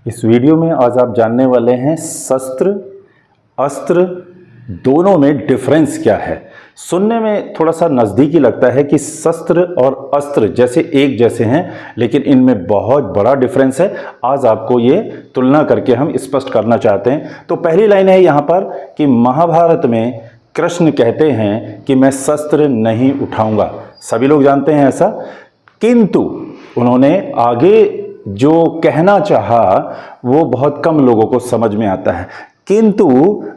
इस वीडियो में आज आप जानने वाले हैं शस्त्र अस्त्र दोनों में डिफरेंस क्या है। सुनने में थोड़ा सा नज़दीकी लगता है कि शस्त्र और अस्त्र जैसे एक जैसे हैं, लेकिन इनमें बहुत बड़ा डिफरेंस है। आज आपको ये तुलना करके हम स्पष्ट करना चाहते हैं। तो पहली लाइन है यहाँ पर कि महाभारत में कृष्ण कहते हैं कि मैं शस्त्र नहीं उठाऊंगा। सभी लोग जानते हैं ऐसा, किंतु उन्होंने आगे जो कहना चाहा वो बहुत कम लोगों को समझ में आता है। किंतु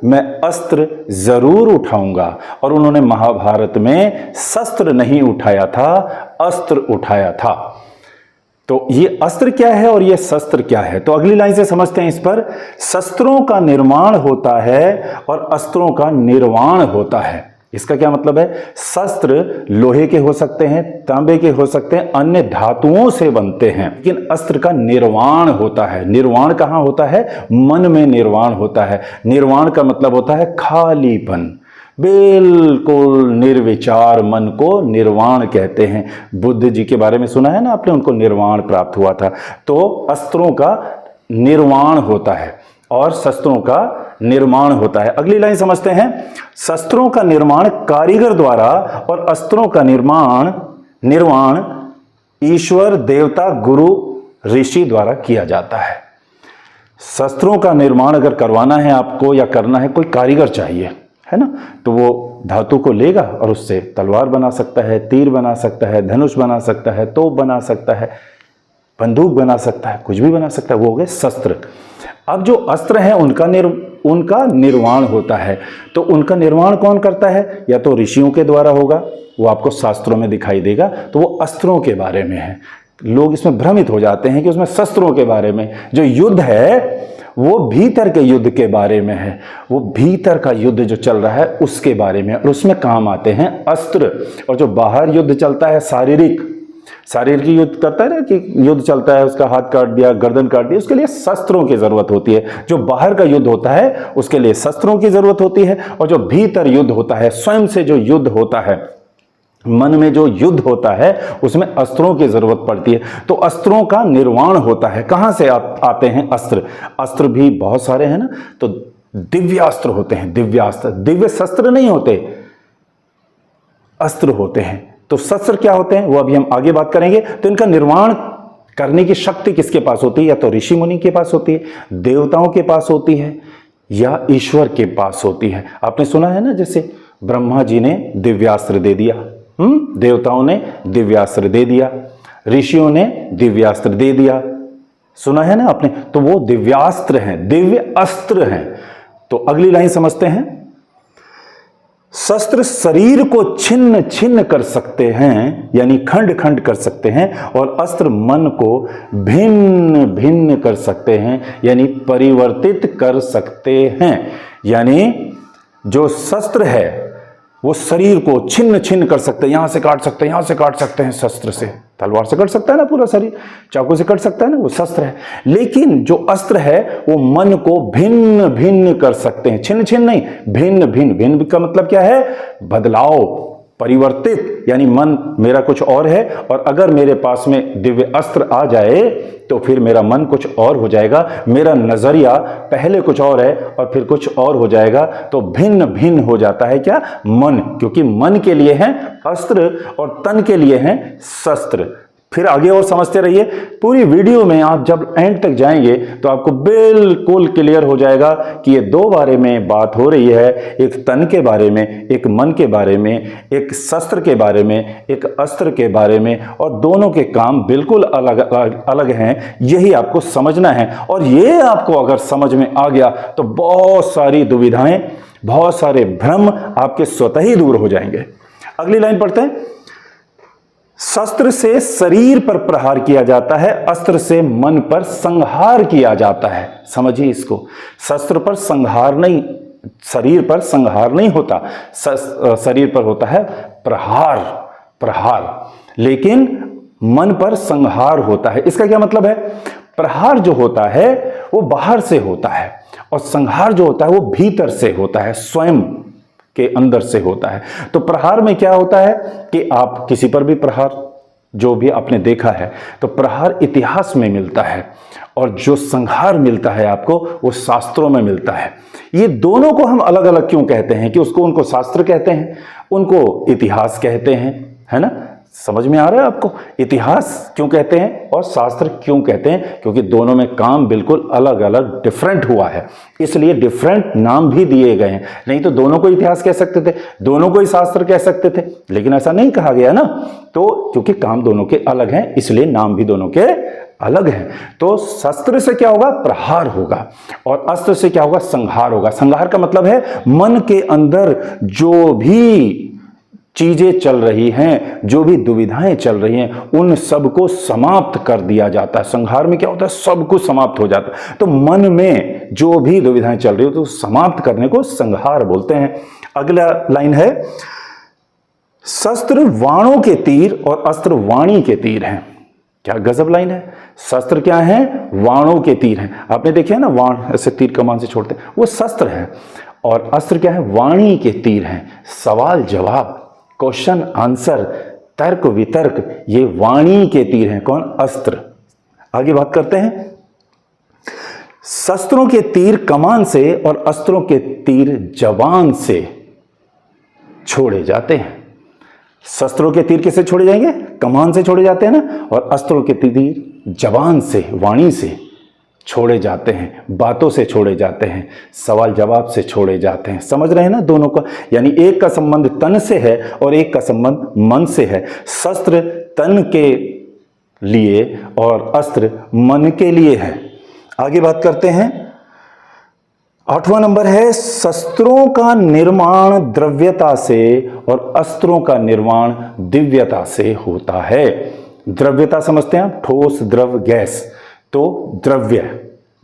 मैं अस्त्र जरूर उठाऊंगा, और उन्होंने महाभारत में शस्त्र नहीं उठाया था, अस्त्र उठाया था। तो ये अस्त्र क्या है और ये शस्त्र क्या है, तो अगली लाइन से समझते हैं। इस पर शस्त्रों का निर्माण होता है और अस्त्रों का निर्वाण होता है। इसका क्या मतलब है? शस्त्र लोहे के हो सकते हैं, तांबे के हो सकते हैं, अन्य धातुओं से बनते हैं, लेकिन अस्त्र का निर्वाण होता है। निर्वाण कहाँ होता है? मन में निर्वाण होता है। निर्वाण का मतलब होता है खालीपन, बिल्कुल निर्विचार मन को निर्वाण कहते हैं। बुद्ध जी के बारे में सुना है ना आपने, उनको निर्वाण प्राप्त हुआ था। तो अस्त्रों का निर्वाण होता है और शस्त्रों का निर्माण होता है। अगली लाइन समझते हैं। शस्त्रों का निर्माण कारीगर द्वारा और अस्त्रों का निर्वाण ईश्वर देवता गुरु ऋषि द्वारा किया जाता है। शस्त्रों का निर्माण अगर करवाना है आपको या करना है, कोई कारीगर चाहिए, है ना। तो वो धातु को लेगा और उससे तलवार बना सकता है, तीर बना सकता है, धनुष बना सकता है, तोप बना सकता है, बंदूक बना सकता है, कुछ भी बना सकता है। वो हो गए शस्त्र। अब जो अस्त्र हैं उनका निर्माण होता है। तो उनका निर्माण कौन करता है? या तो ऋषियों के द्वारा होगा, वो आपको शास्त्रों में दिखाई देगा। तो वो अस्त्रों के बारे में है। लोग इसमें भ्रमित हो जाते हैं कि उसमें शस्त्रों के बारे में, जो युद्ध है वो भीतर के युद्ध के बारे में है, वो भीतर का युद्ध जो चल रहा है उसके बारे में, और उसमें काम आते हैं अस्त्र। और जो बाहर युद्ध चलता है शारीरिक युद्ध करता है ना, कि युद्ध चलता है, उसका हाथ काट दिया, गर्दन काट दिया, उसके लिए शस्त्रों की जरूरत होती है। जो बाहर का युद्ध होता है उसके लिए शस्त्रों की जरूरत होती है। और जो भीतर युद्ध होता है, स्वयं से जो युद्ध होता है, मन में जो युद्ध होता है, उसमें अस्त्रों की जरूरत पड़ती है। तो अस्त्रों का निर्माण होता है। कहां से आते हैं अस्त्र? अस्त्र भी बहुत सारे हैं ना। तो दिव्यास्त्र होते हैं, दिव्यास्त्र। दिव्य शस्त्र नहीं होते, अस्त्र होते हैं। तो शस्त्र क्या होते हैं वो अभी हम आगे बात करेंगे। तो इनका निर्माण करने की शक्ति किसके पास होती है? या तो ऋषि मुनि के पास होती है, देवताओं के पास होती है, या ईश्वर के पास होती है। आपने सुना है ना, जैसे ब्रह्मा जी ने दिव्यास्त्र दे दिया, देवताओं ने दिव्यास्त्र दे दिया, ऋषियों ने दिव्यास्त्र दे दिया, सुना है ना आपने। तो वो दिव्यास्त्र हैं, दिव्य अस्त्र हैं। तो अगली लाइन समझते हैं। शस्त्र शरीर को छिन्न छिन्न कर सकते हैं, यानी खंड खंड कर सकते हैं, और अस्त्र मन को भिन्न भिन्न कर सकते हैं, यानी परिवर्तित कर सकते हैं। यानी जो शस्त्र है वो शरीर को छिन्न छिन्न कर सकते हैं, यहां से काट सकते हैं, यहां से काट सकते हैं। शस्त्र से तलवार से कट सकता है ना पूरा शरीर, चाकू से कट सकता है ना, वो शस्त्र है। लेकिन जो अस्त्र है वो मन को भिन्न भिन्न कर सकते हैं, छिन्न छिन्न नहीं, भिन्न भिन्न। भिन्न का मतलब क्या है? बदलाव, परिवर्तित। यानी मन मेरा कुछ और है, और अगर मेरे पास में दिव्य अस्त्र आ जाए तो फिर मेरा मन कुछ और हो जाएगा, मेरा नजरिया पहले कुछ और है और फिर कुछ और हो जाएगा। तो भिन्न भिन्न हो जाता है क्या? मन। क्योंकि मन के लिए है अस्त्र और तन के लिए है शस्त्र। फिर आगे और समझते रहिए। पूरी वीडियो में आप जब एंड तक जाएंगे तो आपको बिल्कुल क्लियर हो जाएगा कि ये दो बारे में बात हो रही है, एक तन के बारे में, एक मन के बारे में, एक शस्त्र के बारे में, एक अस्त्र के बारे में, और दोनों के काम बिल्कुल अलग अलग हैं। यही आपको समझना है, और ये आपको अगर समझ में आ गया तो बहुत सारी दुविधाएं, बहुत सारे भ्रम आपके स्वतः ही दूर हो जाएंगे। अगली लाइन पढ़ते हैं। शस्त्र से शरीर पर प्रहार किया जाता है, अस्त्र से मन पर संहार किया जाता है। समझिए इसको। शस्त्र पर संहार नहीं, शरीर पर संहार नहीं होता, शरीर पर होता है प्रहार, लेकिन मन पर संहार होता है। इसका क्या मतलब है? प्रहार जो होता है वो बाहर से होता है, और संहार जो होता है वो भीतर से होता है, स्वयं के अंदर से होता है। तो प्रहार में क्या होता है कि आप किसी पर भी प्रहार जो भी आपने देखा है, तो प्रहार इतिहास में मिलता है और जो संहार मिलता है आपको वो शास्त्रों में मिलता है। ये दोनों को हम अलग अलग क्यों कहते हैं कि उनको शास्त्र कहते हैं, उनको इतिहास कहते हैं, है ना? समझ में आ रहा है आपको? इतिहास क्यों कहते हैं और शास्त्र क्यों कहते हैं? क्योंकि दोनों में काम बिल्कुल अलग अलग डिफरेंट हुआ है, इसलिए डिफरेंट नाम भी दिए गए हैं। नहीं तो दोनों को इतिहास कह सकते थे, दोनों को ही शास्त्र कह सकते थे, लेकिन ऐसा नहीं कहा गया ना। तो क्योंकि काम दोनों के अलग हैं, इसलिए नाम भी दोनों के अलग है। तो शस्त्र से क्या होगा? प्रहार होगा, और अस्त्र से क्या होगा? संहार होगा। संहार का मतलब है मन के अंदर जो भी चीजें चल रही हैं, जो भी दुविधाएं चल रही हैं, उन सबको समाप्त कर दिया जाता है। संहार में क्या होता है? सब कुछ समाप्त हो जाता है। तो मन में जो भी दुविधाएं चल रही हो तो समाप्त करने को संहार बोलते हैं। अगला लाइन है, शस्त्र वाणों के तीर और अस्त्र वाणी के तीर हैं। क्या गजब लाइन है! शस्त्र क्या है? वाणों के तीर हैं। आपने देखे है ना, वाण ऐसे तीर कमान से छोड़ते हैं, वो शस्त्र है। और अस्त्र क्या है? वाणी के तीर हैं। सवाल जवाब, क्वेश्चन आंसर, तर्क वितर्क, ये वाणी के तीर हैं। कौन? अस्त्र। आगे बात करते हैं, शस्त्रों के तीर कमान से और अस्त्रों के तीर जवान से छोड़े जाते हैं। शस्त्रों के तीर किससे छोड़े जाएंगे? कमान से छोड़े जाते हैं ना, और अस्त्रों के तीर जवान से, वाणी से छोड़े जाते हैं, बातों से छोड़े जाते हैं, सवाल जवाब से छोड़े जाते हैं। समझ रहे हैं ना दोनों का? यानी एक का संबंध तन से है और एक का संबंध मन से है। शस्त्र तन के लिए और अस्त्र मन के लिए है। आगे बात करते हैं, 8वां नंबर है, शस्त्रों का निर्माण द्रव्यता से और अस्त्रों का निर्माण दिव्यता से होता है। द्रव्यता समझते हैं आप? ठोस, द्रव, गैस। तो द्रव्य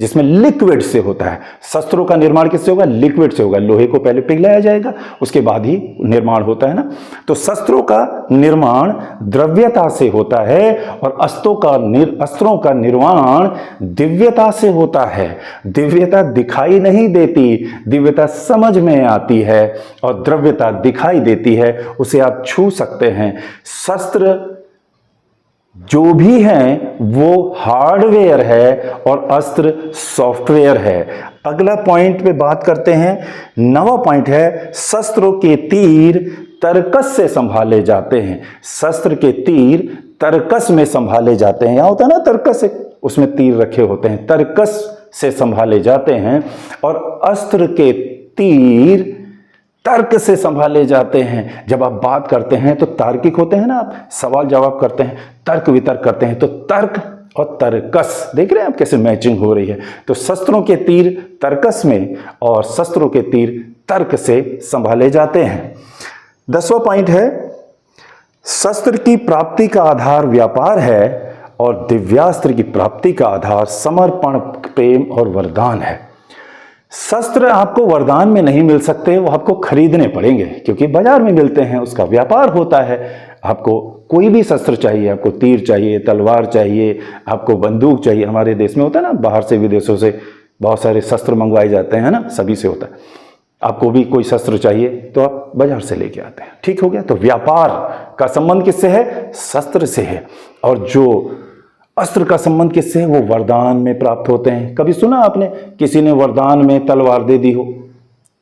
जिसमें लिक्विड से होता है। शस्त्रों का निर्माण किससे होगा? लिक्विड से होगा। लोहे को पहले पिघलाया जाएगा, उसके बाद ही निर्माण होता है ना। तो शस्त्रों का निर्माण द्रव्यता से होता है और अस्त्रों का निर्माण दिव्यता से होता है। दिव्यता दिखाई नहीं देती, दिव्यता समझ में आती है, और द्रव्यता दिखाई देती है, उसे आप छू सकते हैं। शस्त्र जो भी है वो हार्डवेयर है और अस्त्र सॉफ्टवेयर है। अगला पॉइंट पे बात करते हैं, 9वां पॉइंट है, शस्त्रों के तीर तर्कस से संभाले जाते हैं। शस्त्र के तीर तर्कस में संभाले जाते हैं। यहां होता है ना तर्कस, उसमें तीर रखे होते हैं, तर्कस से संभाले जाते हैं। और अस्त्र के तीर तर्क से संभाले जाते हैं। जब आप बात करते हैं तो तार्किक होते हैं ना, आप सवाल जवाब करते हैं, तर्क वितर्क करते हैं, तो तर्क और तर्कस, देख रहे हैं आप कैसे मैचिंग हो रही है। तो शस्त्रों के तीर तर्कस में और शस्त्रों के तीर तर्क से संभाले जाते हैं। 10वां पॉइंट है, शस्त्र की प्राप्ति का आधार व्यापार है और दिव्यास्त्र की प्राप्ति का आधार समर्पण, प्रेम और वरदान है। शस्त्र आपको वरदान में नहीं मिल सकते, वो आपको खरीदने पड़ेंगे, क्योंकि बाजार में मिलते हैं, उसका व्यापार होता है। आपको कोई भी शस्त्र चाहिए, आपको तीर चाहिए, तलवार चाहिए, आपको बंदूक चाहिए। हमारे देश में होता है ना, बाहर से विदेशों से बहुत सारे शस्त्र मंगवाए जाते हैं ना, सभी से होता है। आपको भी कोई शस्त्र चाहिए तो आप बाजार से लेके आते हैं। ठीक हो गया? तो व्यापार का संबंध किससे है? शस्त्र से है। और जो अस्त्र का संबंध किससे है? वो वरदान में प्राप्त होते हैं। कभी सुना आपने किसी ने वरदान में तलवार दे दी हो?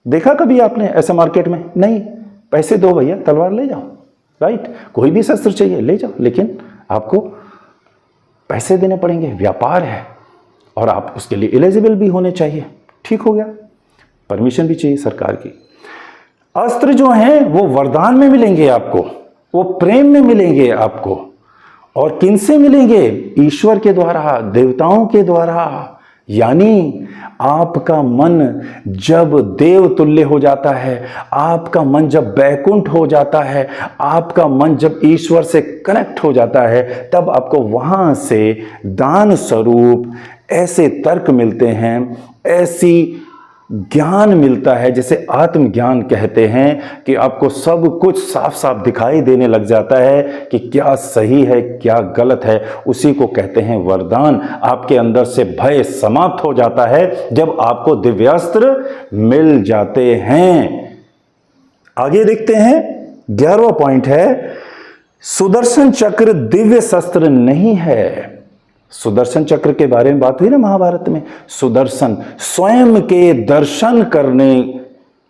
देखा कभी आपने ऐसा मार्केट में? नहीं। पैसे दो भैया, तलवार ले जाओ, राइट? कोई भी शस्त्र चाहिए ले जाओ, लेकिन आपको पैसे देने पड़ेंगे। व्यापार है और आप उसके लिए एलिजिबल भी होने चाहिए। ठीक हो गया? परमिशन भी चाहिए सरकार की। अस्त्र जो हैं वो वरदान में मिलेंगे आपको, वो प्रेम में मिलेंगे आपको। और किनसे मिलेंगे? ईश्वर के द्वारा, देवताओं के द्वारा। यानी आपका मन जब देव तुल्य हो जाता है, आपका मन जब बैकुंठ हो जाता है, आपका मन जब ईश्वर से कनेक्ट हो जाता है, तब आपको वहां से दान स्वरूप ऐसे तर्क मिलते हैं, ऐसी ज्ञान मिलता है जिसे आत्मज्ञान कहते हैं, कि आपको सब कुछ साफ साफ दिखाई देने लग जाता है कि क्या सही है क्या गलत है। उसी को कहते हैं वरदान। आपके अंदर से भय समाप्त हो जाता है जब आपको दिव्यास्त्र मिल जाते हैं। आगे देखते हैं, 11वां पॉइंट है, सुदर्शन चक्र दिव्य शस्त्र नहीं है। सुदर्शन चक्र के बारे में बात हुई ना महाभारत में। सुदर्शन स्वयं के दर्शन करने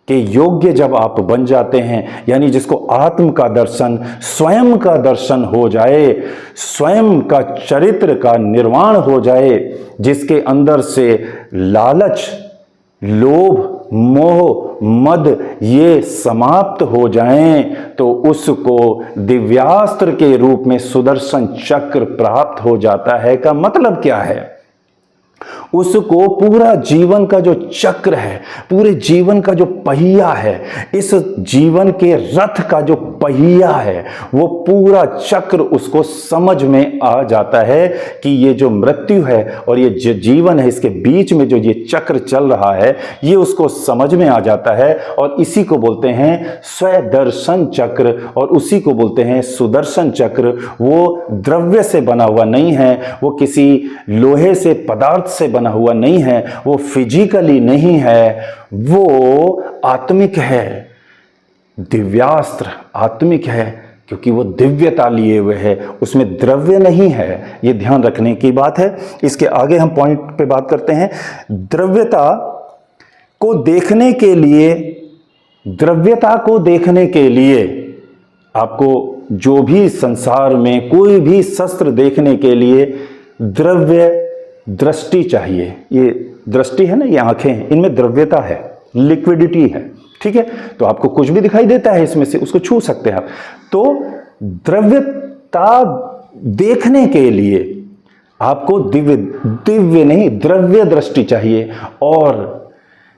के योग्य जब आप बन जाते हैं, यानी जिसको आत्म का दर्शन, स्वयं का दर्शन हो जाए, स्वयं का चरित्र का निर्माण हो जाए, जिसके अंदर से लालच, लोभ, मोह, मद ये समाप्त हो जाएं, तो उसको दिव्यास्त्र के रूप में सुदर्शन चक्र प्राप्त हो जाता है। का मतलब क्या है? उसको पूरा जीवन का जो चक्र है, पूरे जीवन का जो पहिया है, इस जीवन के रथ का जो पहिया है, वो पूरा चक्र उसको समझ में आ जाता है कि ये जो मृत्यु है और ये जो जीवन है, इसके बीच में जो ये चक्र चल रहा है, ये उसको समझ में आ जाता है। और इसी को बोलते हैं स्वदर्शन चक्र, और उसी को बोलते हैं सुदर्शन चक्र। वो द्रव्य से बना हुआ नहीं है, वो किसी लोहे से, पदार्थ से बना हुआ नहीं है, वो फिजिकली नहीं है, वो आत्मिक है। दिव्यास्त्र आत्मिक है क्योंकि वो दिव्यता लिए हुए है, उसमें द्रव्य नहीं है। ये ध्यान रखने की बात है। इसके आगे हम पॉइंट पे बात करते हैं। द्रव्यता को देखने के लिए, द्रव्यता को देखने के लिए आपको जो भी संसार में कोई भी शस्त्र देखने के लिए द्रव्य दृष्टि चाहिए। ये दृष्टि है ना, ये आंखें हैं, इनमें द्रव्यता है, लिक्विडिटी है, ठीक है। तो आपको कुछ भी दिखाई देता है इसमें से, उसको छू सकते हैं आप। तो द्रव्यता देखने के लिए आपको दिव्य नहीं, द्रव्य दृष्टि चाहिए। और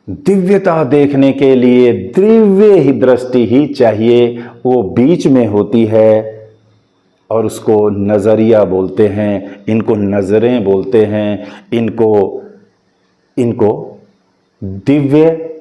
दिव्यता देखने के लिए दिव्य ही दृष्टि ही चाहिए। वो बीच में होती है और उसको नजरिया बोलते हैं, इनको नजरें बोलते हैं, इनको दिव्य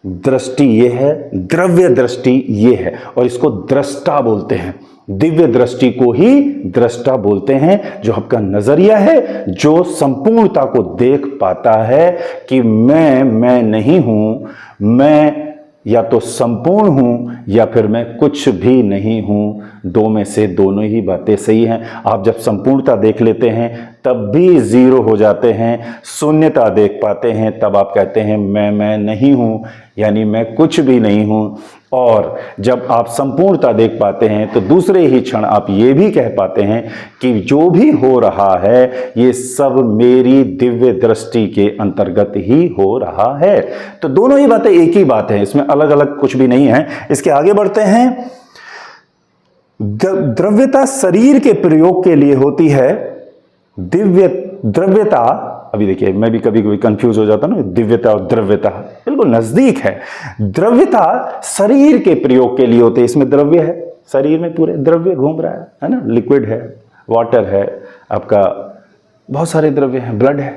दृष्टि ये है, द्रव्य दृष्टि ये है, और इसको दृष्टा बोलते हैं। दिव्य दृष्टि को ही दृष्टा बोलते हैं, जो आपका नजरिया है, जो संपूर्णता को देख पाता है कि मैं नहीं हूं, मैं या तो संपूर्ण हूं या फिर मैं कुछ भी नहीं हूं। दो में से दोनों ही बातें सही हैं। आप जब संपूर्णता देख लेते हैं तब भी जीरो हो जाते हैं, शून्यता देख पाते हैं तब आप कहते हैं मैं नहीं हूं, यानी मैं कुछ भी नहीं हूं। और जब आप संपूर्णता देख पाते हैं तो दूसरे ही क्षण आप ये भी कह पाते हैं कि जो भी हो रहा है ये सब मेरी दिव्य दृष्टि के अंतर्गत ही हो रहा है। तो दोनों ही बातें एक ही बात है, इसमें अलग अलग कुछ भी नहीं है। इसके आगे बढ़ते हैं। द्रव्यता शरीर के प्रयोग के लिए होती है। द्रव्यता, अभी देखिए मैं भी कभी कभी कंफ्यूज हो जाता ना, दिव्यता और द्रव्यता बिल्कुल नजदीक है। द्रव्यता शरीर के प्रयोग के लिए होते हैं। इसमें द्रव्य है, शरीर में पूरे द्रव्य घूम रहा है ना, लिक्विड है, वाटर है, आपका बहुत सारे द्रव्य हैं, ब्लड है।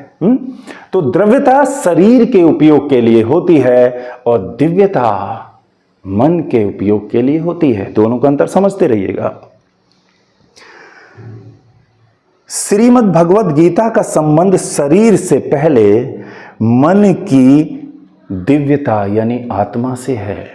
तो द्रव्यता शरीर के उपयोग के लिए होती है और दिव्यता मन के उपयोग के लिए होती है। दोनों का अंतर समझते रहिएगा। श्रीमद् भगवत गीता का संबंध शरीर से पहले मन की दिव्यता यानी आत्मा से है।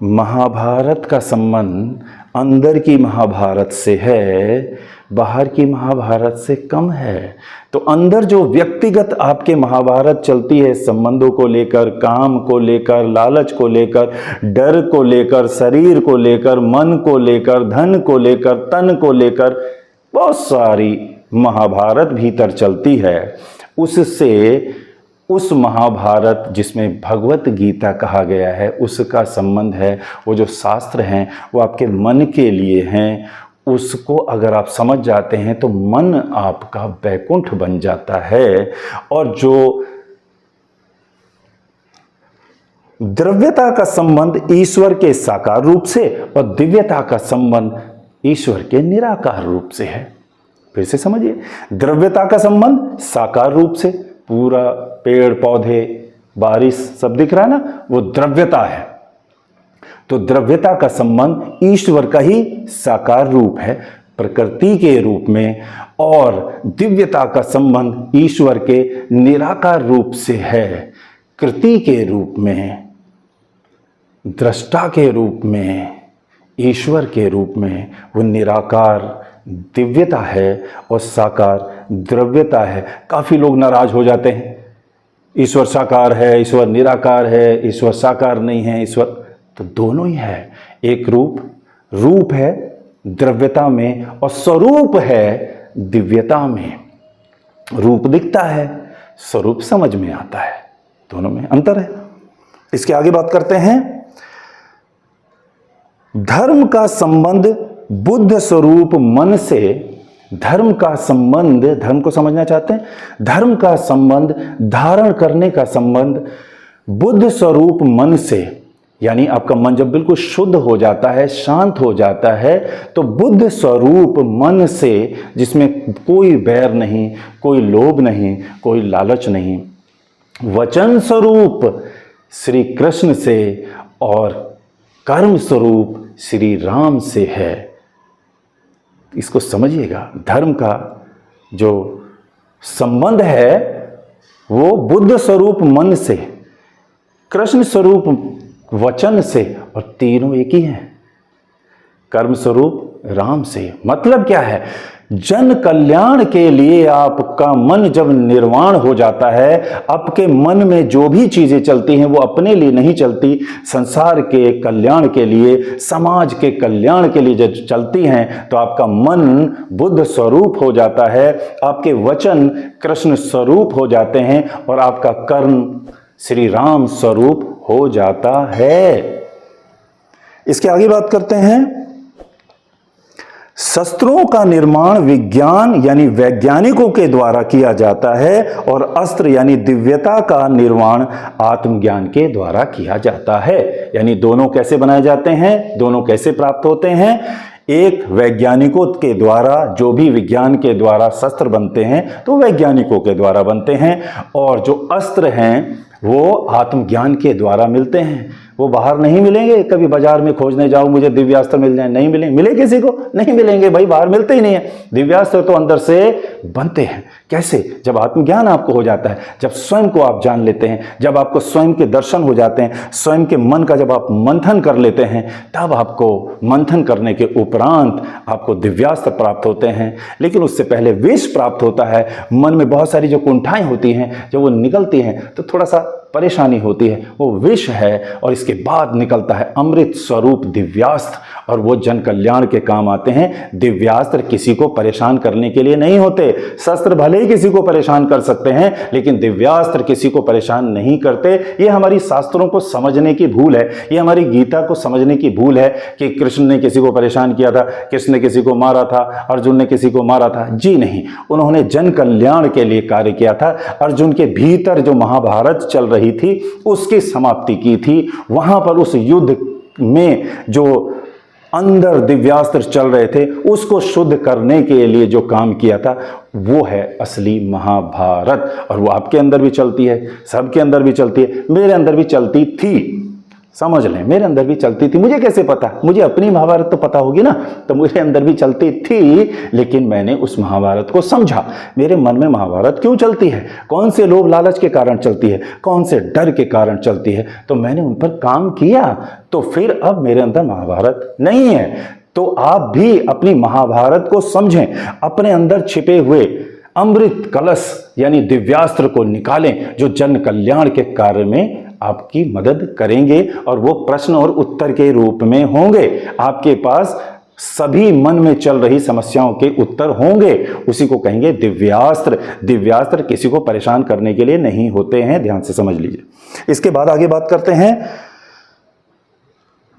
महाभारत का संबंध अंदर की महाभारत से है, बाहर की महाभारत से कम है। तो अंदर जो व्यक्तिगत आपके महाभारत चलती है, संबंधों को लेकर, काम को लेकर, लालच को लेकर, डर को लेकर, शरीर को लेकर, मन को लेकर, धन को लेकर, तन को लेकर, बहुत सारी महाभारत भीतर चलती है। उससे उस महाभारत जिसमें भगवत गीता कहा गया है उसका संबंध है। वो जो शास्त्र हैं वो आपके मन के लिए हैं। उसको अगर आप समझ जाते हैं तो मन आपका वैकुंठ बन जाता है। और जो द्रव्यता का संबंध ईश्वर के साकार रूप से और दिव्यता का संबंध ईश्वर के निराकार रूप से है। फिर से समझिए, द्रव्यता का संबंध साकार रूप से, पूरा पेड़ पौधे बारिश सब दिख रहा है ना, वो द्रव्यता है। तो द्रव्यता का संबंध ईश्वर का ही साकार रूप है, प्रकृति के रूप में। और दिव्यता का संबंध ईश्वर के निराकार रूप से है, कृति के रूप में, दृष्टा के रूप में, ईश्वर के रूप में, वो निराकार दिव्यता है और साकार द्रव्यता है। काफ़ी लोग नाराज हो जाते हैं, ईश्वर साकार है, ईश्वर निराकार है, ईश्वर साकार नहीं है, ईश्वर तो दोनों ही है। एक रूप है द्रव्यता में और स्वरूप है दिव्यता में। रूप दिखता है, स्वरूप समझ में आता है, दोनों में अंतर है। इसके आगे बात करते हैं। धर्म का संबंध बुद्ध स्वरूप मन से, धर्म का संबंध, धर्म को समझना चाहते हैं, धर्म का संबंध, धारण करने का संबंध बुद्ध स्वरूप मन से, यानी आपका मन जब बिल्कुल शुद्ध हो जाता है, शांत हो जाता है, तो बुद्ध स्वरूप मन से, जिसमें कोई बैर नहीं, कोई लोभ नहीं, कोई लालच नहीं, वचन स्वरूप श्री कृष्ण से और कर्म स्वरूप श्री राम से है। इसको समझिएगा, धर्म का जो संबंध है वो बुद्ध स्वरूप मन से, कृष्ण स्वरूप वचन से, और तीनों एक ही हैं, कर्म स्वरूप राम से। मतलब क्या है? जन कल्याण के लिए आपका मन जब निर्वाण हो जाता है, आपके मन में जो भी चीजें चलती हैं वो अपने लिए नहीं चलती, संसार के कल्याण के लिए, समाज के कल्याण के लिए जब चलती हैं, तो आपका मन बुद्ध स्वरूप हो जाता है, आपके वचन कृष्ण स्वरूप हो जाते हैं और आपका कर्म श्री राम स्वरूप हो जाता है। इसके आगे बात करते हैं। शस्त्रों का निर्माण विज्ञान यानी वैज्ञानिकों के द्वारा किया जाता है और अस्त्र यानी दिव्यता का निर्माण आत्मज्ञान के द्वारा किया जाता है। यानी दोनों कैसे बनाए जाते हैं, दोनों कैसे प्राप्त होते हैं? एक वैज्ञानिकों के द्वारा, जो भी विज्ञान के द्वारा शस्त्र बनते हैं तो वैज्ञानिकों के द्वारा बनते हैं, और जो अस्त्र हैं वो आत्मज्ञान के द्वारा मिलते हैं। वो बाहर नहीं मिलेंगे। कभी बाजार में खोजने जाओ मुझे दिव्यास्त्र मिल जाए, नहीं मिलेंगे। मिले किसी को? नहीं मिलेंगे भाई, बाहर मिलते ही नहीं है। दिव्यास्त्र तो अंदर से बनते हैं। कैसे? जब आत्मज्ञान आपको हो जाता है, जब स्वयं को आप जान लेते हैं, जब आपको स्वयं के दर्शन हो जाते हैं, स्वयं के मन का जब आप मंथन कर लेते हैं, तब आपको मंथन करने के उपरांत आपको दिव्यास्त्र प्राप्त होते हैं। लेकिन उससे पहले विष प्राप्त होता है। मन में बहुत सारी जो कुंठाएं होती हैं, जब वो निकलती हैं तो थोड़ा सा परेशानी होती है, वो विष है। और इसके बाद निकलता है अमृत स्वरूप दिव्यास्त्र, और वो जन कल्याण के काम आते हैं। दिव्यास्त्र किसी को परेशान करने के लिए नहीं होते। शस्त्र भले ही किसी को परेशान कर सकते हैं, लेकिन दिव्यास्त्र किसी को परेशान नहीं करते। ये हमारी शास्त्रों को समझने की भूल है, ये हमारी गीता को समझने की भूल है कि कृष्ण ने किसी को परेशान किया था, कृष्ण ने किसी को मारा था, अर्जुन ने किसी को मारा था। जी नहीं, उन्होंने जन कल्याण के लिए कार्य किया था। अर्जुन के भीतर जो महाभारत चल रही थी उसकी समाप्ति की थी। वहां पर उस युद्ध में जो अंदर दिव्यास्त्र चल रहे थे उसको शुद्ध करने के लिए जो काम किया था वो है असली महाभारत। और वो आपके अंदर भी चलती है, सबके अंदर भी चलती है, मेरे अंदर भी चलती थी। समझ लें, मेरे अंदर भी चलती थी। मुझे कैसे पता? मुझे अपनी महाभारत तो पता होगी ना, तो मेरे अंदर भी चलती थी। लेकिन मैंने उस महाभारत को समझा। मेरे मन में महाभारत क्यों चलती है, कौन से लोभ लालच के कारण चलती है, कौन से डर के कारण चलती है, तो मैंने उन पर काम किया। तो फिर अब मेरे अंदर महाभारत नहीं है। तो आप भी अपनी महाभारत को समझें, अपने अंदर छिपे हुए अमृत कलश यानी दिव्यास्त्र को निकालें, जो जन कल्याण के कार्य में आपकी मदद करेंगे। और वो प्रश्न और उत्तर के रूप में होंगे। आपके पास सभी मन में चल रही समस्याओं के उत्तर होंगे। उसी को कहेंगे दिव्यास्त्र। दिव्यास्त्र किसी को परेशान करने के लिए नहीं होते हैं, ध्यान से समझ लीजिए। इसके बाद आगे बात करते हैं।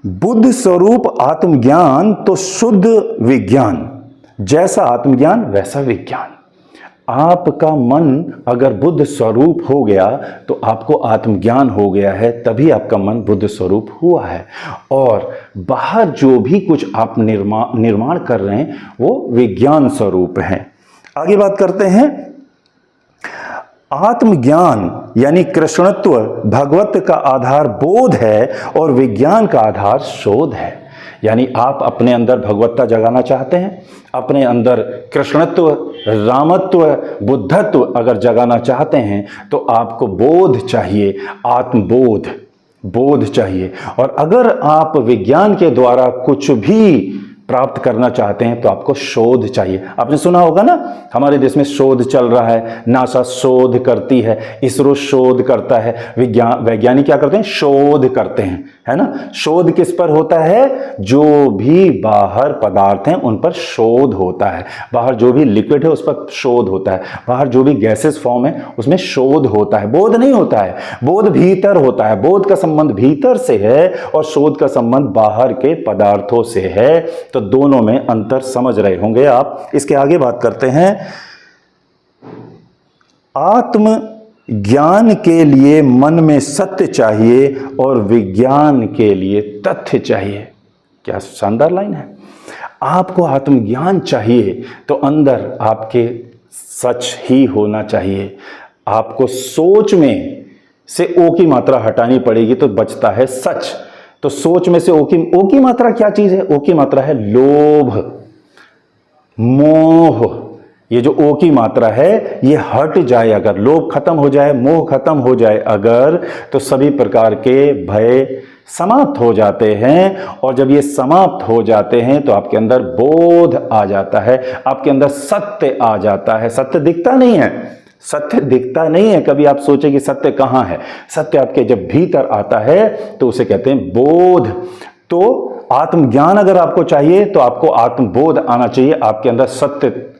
बुद्ध स्वरूप आत्मज्ञान तो शुद्ध विज्ञान, जैसा आत्मज्ञान वैसा विज्ञान। आपका मन अगर बुद्ध स्वरूप हो गया तो आपको आत्मज्ञान हो गया है, तभी आपका मन बुद्ध स्वरूप हुआ है। और बाहर जो भी कुछ आप निर्माण कर रहे हैं वो विज्ञान स्वरूप है। आगे बात करते हैं। आत्मज्ञान यानी कृष्णत्व भगवत का आधार बोध है और विज्ञान का आधार शोध है। यानी आप अपने अंदर भगवत्ता जगाना चाहते हैं, अपने अंदर कृष्णत्व, रामत्व, बुद्धत्व अगर जगाना चाहते हैं तो आपको बोध चाहिए, आत्मबोध। बोध चाहिए। और अगर आप विज्ञान के द्वारा कुछ भी प्राप्त करना चाहते हैं तो आपको शोध चाहिए। आपने सुना होगा ना, हमारे देश में शोध चल रहा है, नासा शोध करती है, इसरो शोध करता है, वैज्ञानिक क्या करते हैं, शोध करते हैं, है ना। शोध किस पर होता है, जो भी बाहर पदार्थ हैं उन पर शोध होता है, बाहर जो भी लिक्विड है उस पर शोध होता है, बाहर जो भी गैसेस फॉर्म है उसमें शोध होता है, बोध नहीं होता है। बोध भीतर होता है, बोध का संबंध भीतर से है और शोध का संबंध बाहर के पदार्थों से है। तो दोनों में अंतर समझ रहे होंगे आप। इसके आगे बात करते हैं, आत्म ज्ञान के लिए मन में सत्य चाहिए और विज्ञान के लिए तथ्य चाहिए। क्या शानदार लाइन है। आपको आत्मज्ञान चाहिए तो अंदर आपके सच ही होना चाहिए। आपको सोच में से ओ की मात्रा हटानी पड़ेगी तो बचता है सच। तो सोच में से ओ की मात्रा क्या चीज है, ओ की मात्रा है लोभ, मोह। ये जो ओ की मात्रा है ये हट जाए, अगर लोभ खत्म हो जाए, मोह खत्म हो जाए अगर, तो सभी प्रकार के भय समाप्त हो जाते हैं। और जब ये समाप्त हो जाते हैं तो आपके अंदर बोध आ जाता है, आपके अंदर सत्य आ जाता है। सत्य दिखता नहीं है, सत्य दिखता नहीं है। कभी आप सोचे कि सत्य कहां है, सत्य आपके जब भीतर आता है तो उसे कहते हैं बोध। तो आत्मज्ञान अगर आपको चाहिए तो आपको आत्मबोध आना चाहिए, आपके अंदर सत्य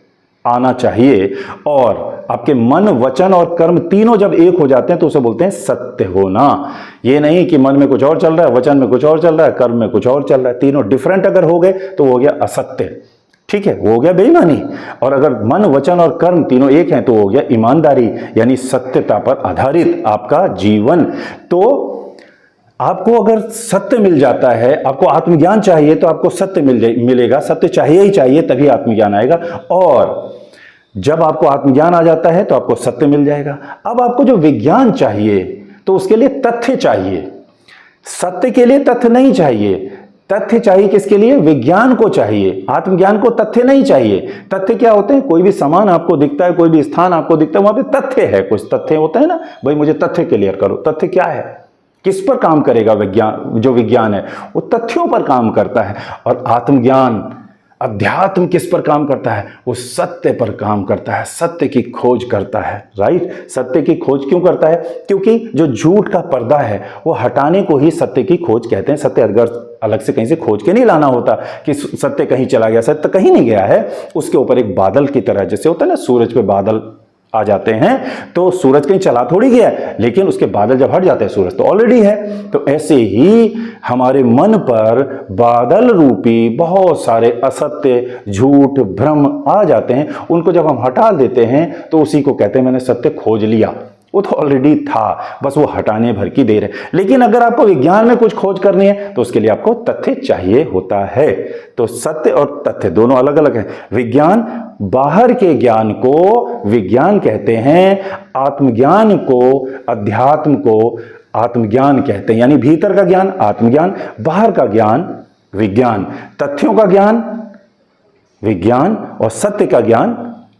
आना चाहिए। और आपके मन, वचन और कर्म तीनों जब एक हो जाते हैं तो उसे बोलते हैं सत्य होना। ये नहीं कि मन में कुछ और चल रहा है, वचन में कुछ और चल रहा है, कर्म में कुछ और चल रहा है। तीनों डिफरेंट अगर हो गए तो हो गया असत्य, ठीक है, वो हो गया बेईमानी। और अगर मन, वचन और कर्म तीनों एक हैं तो हो गया ईमानदारी, यानी सत्यता पर आधारित आपका जीवन। तो आपको अगर सत्य मिल जाता है, आपको आत्मज्ञान चाहिए तो आपको सत्य मिलेगा। सत्य चाहिए ही चाहिए, तभी आत्मज्ञान आएगा। और जब आपको आत्मज्ञान आ जाता है तो आपको सत्य मिल जाएगा। अब आपको जो विज्ञान चाहिए तो उसके लिए तथ्य चाहिए। सत्य के लिए तथ्य नहीं चाहिए, तथ्य चाहिए किसके लिए, विज्ञान को चाहिए। आत्मज्ञान को तथ्य नहीं चाहिए। तथ्य क्या होते हैं, कोई भी सामान आपको दिखता है, कोई भी स्थान आपको दिखता है, वहां पे तथ्य है। कुछ तथ्य होते हैं ना, भाई मुझे तथ्य क्लियर करो। तथ्य क्या है, किस पर काम करेगा विज्ञान, जो विज्ञान है वो तथ्यों पर काम करता है। और आत्मज्ञान, अध्यात्म किस पर काम करता है, वो सत्य पर काम करता है, सत्य की खोज करता है। राइट, सत्य की खोज क्यों करता है, क्योंकि जो झूठ का पर्दा है वो हटाने को ही सत्य की खोज कहते हैं। सत्य अगर अलग से कहीं से खोज के नहीं लाना होता कि सत्य कहीं चला गया, सत्य कहीं नहीं गया है। उसके ऊपर एक बादल की तरह, जैसे होता है ना सूरज पे बादल आ जाते हैं, तो सूरज कहीं चला थोड़ी गया है, लेकिन उसके बादल जब हट जाते हैं सूरज तो ऑलरेडी है। तो ऐसे ही हमारे मन पर बादल रूपी बहुत सारे असत्य, झूठ, भ्रम आ जाते हैं। उनको जब हम हटा देते हैं तो उसी को कहते हैं मैंने सत्य खोज लिया। वो तो ऑलरेडी था, बस वो हटाने भर की देर है। लेकिन अगर आपको विज्ञान में कुछ खोज करनी है तो उसके लिए आपको तथ्य चाहिए होता है। तो सत्य और तथ्य दोनों अलग अलग हैं। विज्ञान, बाहर के ज्ञान को विज्ञान कहते हैं, आत्मज्ञान को, अध्यात्म को आत्मज्ञान कहते हैं। यानी भीतर का ज्ञान आत्मज्ञान, बाहर का ज्ञान विज्ञान। तथ्यों का ज्ञान विज्ञान और सत्य का ज्ञान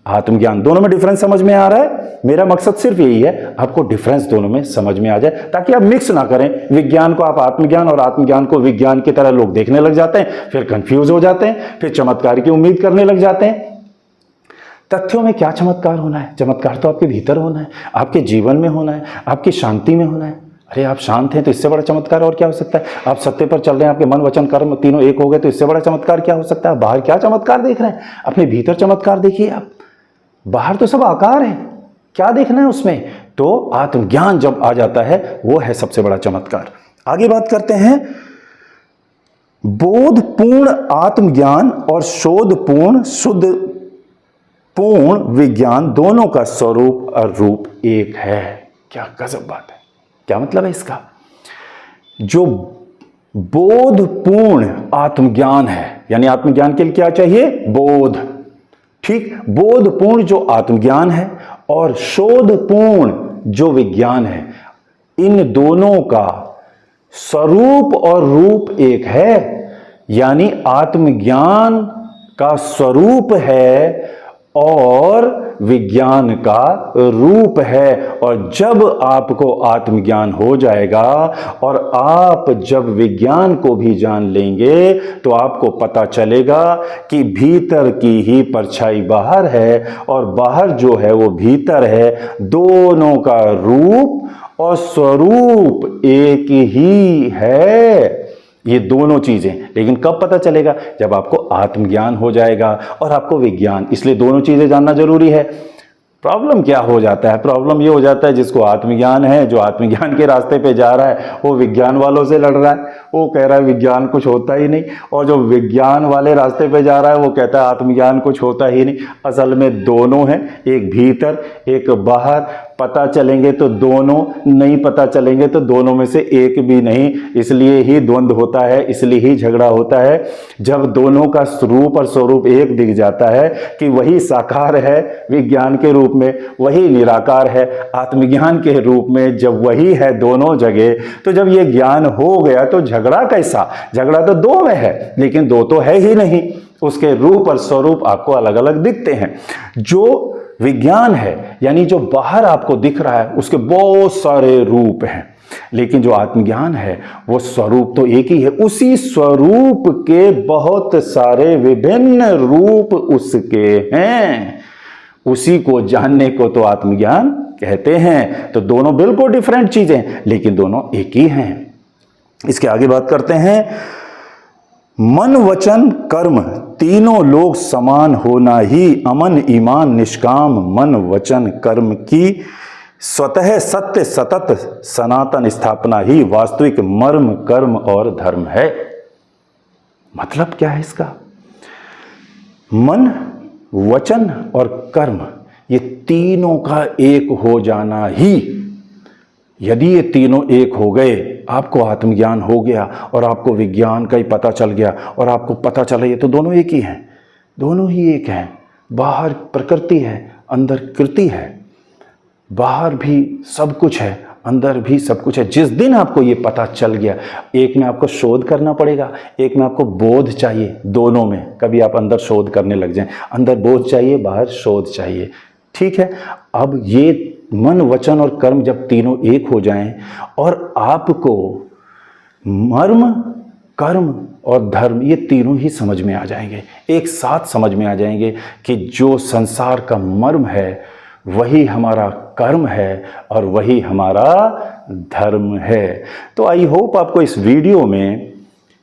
आत्मज्ञान। दोनों में डिफरेंस समझ में आ रहा है। मेरा मकसद सिर्फ यही है, आपको डिफरेंस दोनों में समझ में आ जाए, ताकि आप मिक्स ना करें। विज्ञान को आप आत्मज्ञान और आत्मज्ञान को विज्ञान की तरह लोग देखने लग जाते हैं, फिर कंफ्यूज हो जाते हैं, फिर चमत्कार की उम्मीद करने लग जाते हैं। तथ्यों में क्या चमत्कार होना है, चमत्कार तो आपके भीतर होना है, आपके जीवन में होना है, आपकी शांति में होना है। अरे आप शांत हैं तो इससे बड़ा चमत्कार और क्या हो सकता है। आप सत्य पर चल रहे हैं, आपके मन, वचन, कर्म तीनों एक हो गए तो इससे बड़ा चमत्कार क्या हो सकता है। बाहर क्या चमत्कार देख रहे हैं, अपने भीतर चमत्कार देखिए आप। बाहर तो सब आकार है, क्या देखना है उसमें। तो आत्मज्ञान जब आ जाता है वो है सबसे बड़ा चमत्कार। आगे बात करते हैं, बोधपूर्ण आत्मज्ञान और शोधपूर्ण, शुद्ध पूर्ण विज्ञान दोनों का स्वरूप और रूप एक है। क्या गजब बात है। क्या मतलब है इसका, जो बोधपूर्ण आत्मज्ञान है, यानी आत्मज्ञान के लिए क्या चाहिए, बोध। ठीक, बोधपूर्ण जो आत्मज्ञान है और शोधपूर्ण जो विज्ञान है, इन दोनों का स्वरूप और रूप एक है। यानी आत्मज्ञान का स्वरूप है और विज्ञान का रूप है। और जब आपको आत्मज्ञान हो जाएगा और आप जब विज्ञान को भी जान लेंगे तो आपको पता चलेगा कि भीतर की ही परछाई बाहर है और बाहर जो है वो भीतर है। दोनों का रूप और स्वरूप एक ही है। ये दोनों चीजें, लेकिन कब पता चलेगा? जब आपको आत्मज्ञान हो जाएगा और आपको विज्ञान। इसलिए दोनों चीजें जानना जरूरी है। प्रॉब्लम क्या हो जाता है? प्रॉब्लम ये हो जाता है जिसको आत्मज्ञान है, जो आत्मज्ञान के रास्ते पे जा रहा है, वो विज्ञान वालों से लड़ रहा है। वो कह रहा है विज्ञान कुछ होता ही नहीं, और जो विज्ञान वाले रास्ते पे जा रहा है वो कहता है आत्मज्ञान कुछ होता ही नहीं। असल में दोनों हैं, एक भीतर एक बाहर। पता चलेंगे तो दोनों, नहीं पता चलेंगे तो दोनों में से एक भी नहीं। इसलिए ही द्वंद्व होता है, इसलिए ही झगड़ा होता है। जब दोनों का रूप और स्वरूप एक दिख जाता है कि वही साकार है विज्ञान के रूप में, वही निराकार है आत्मज्ञान के रूप में, जब वही है दोनों जगह, तो जब ये ज्ञान हो गया तो झगड़ा कैसा? झगड़ा तो दो में है, लेकिन दो तो है ही नहीं। उसके रूप और स्वरूप आपको अलग अलग दिखते हैं। जो विज्ञान है यानी जो बाहर आपको दिख रहा है उसके बहुत सारे रूप हैं, लेकिन जो आत्मज्ञान है वो स्वरूप तो एक ही है। उसी स्वरूप के बहुत सारे विभिन्न रूप उसके हैं। उसी को जानने को तो आत्मज्ञान कहते हैं। तो दोनों बिल्कुल डिफरेंट चीजें, लेकिन दोनों एक ही हैं। इसके आगे बात करते हैं। मन वचन कर्म तीनों लोग समान होना ही अमन ईमान निष्काम मन वचन कर्म की स्वतः सत्य सतत सनातन स्थापना ही वास्तविक मर्म कर्म और धर्म है। मतलब क्या है इसका? मन वचन और कर्म ये तीनों का एक हो जाना ही, यदि ये तीनों एक हो गए, आपको आत्मज्ञान हो गया और आपको विज्ञान का ही पता चल गया और आपको पता चला ये तो दोनों एक ही हैं, दोनों ही एक हैं। बाहर प्रकृति है, अंदर कृति है। बाहर भी सब कुछ है, अंदर भी सब कुछ है। जिस दिन आपको ये पता चल गया, एक में आपको शोध करना पड़ेगा, एक में आपको बोध चाहिए। दोनों में कभी आप अंदर शोध करने लग जाएं, अंदर बोध चाहिए, बाहर शोध चाहिए। ठीक है। अब ये मन वचन और कर्म जब तीनों एक हो जाएं और आपको मर्म कर्म और धर्म ये तीनों ही समझ में आ जाएंगे, एक साथ समझ में आ जाएंगे कि जो संसार का मर्म है वही हमारा कर्म है और वही हमारा धर्म है। तो आई होप आपको इस वीडियो में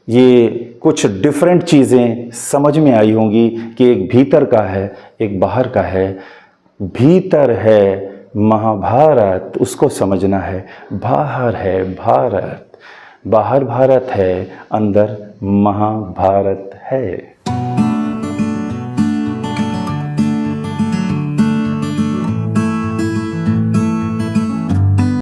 ये कुछ डिफरेंट चीज़ें समझ में आई होंगी कि एक भीतर का है, एक बाहर का है। भीतर है महाभारत, उसको समझना है। बाहर है भारत, बाहर भारत है, अंदर महाभारत है।